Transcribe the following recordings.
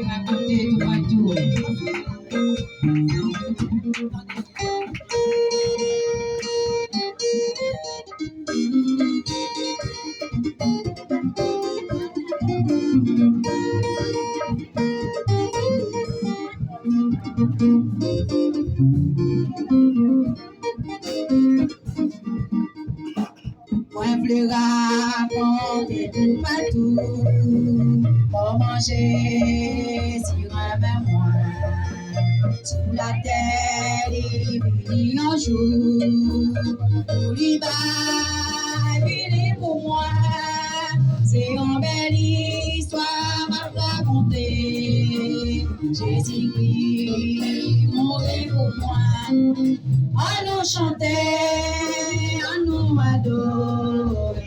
Raconter tout à tout. Moi, plus raconter tout à tout. Pour manger sur un bain moi. Sous la terre, il vit un jour. Pour lui il pour moi. C'est une belle histoire à raconter. Jésus-Christ mourit pour moi. On nous chantait, on nous adorait.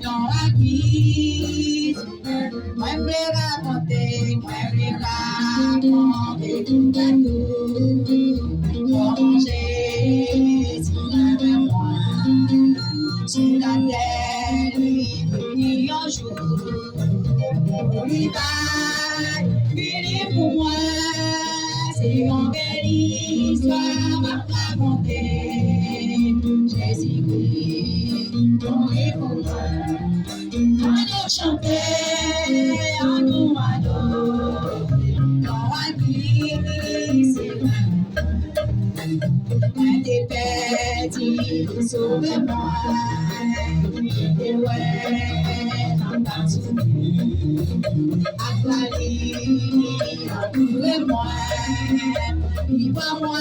Dans la guise, moi je vais raconter, tout à tout. Pour manger, si j'avais moi. Sous la terre, il un jour. Pour lui pour moi. C'est une belle histoire à raconter. Jésus-Christ, mourit pour moi. On nous chantait, on nous adorait. Dans la glisse, moi t'es petit, sauve-moi. Et ouais, dans ta souris, à la ligne, entoure-moi. Il va moins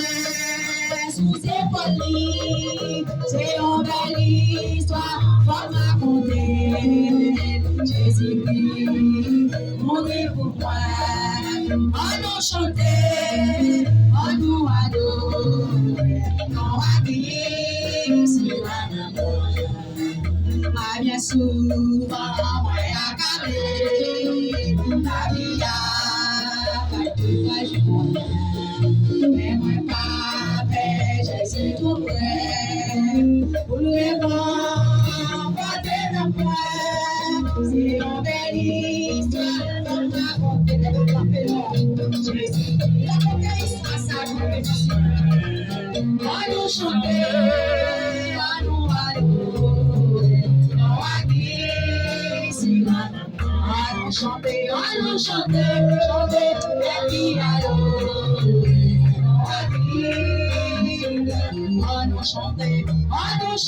sous ses folies. C'est une belle histoire, faut raconter. Jésus-Christ, mourir pour moi. On nous chantait, on nous adorait. On va crier sur un amour. Ah, bien souvent, moi, à carré, la vie a fait tout jour. Mais moi, pas fait, je suis tout prêt. Pour le répondre, pas de moi. C'est une belle histoire, on raconte de la Jésus, la belle histoire, ça nous on nous chantait, on nous adorait. On nous chantait, et puis on nous chantait, et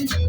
puis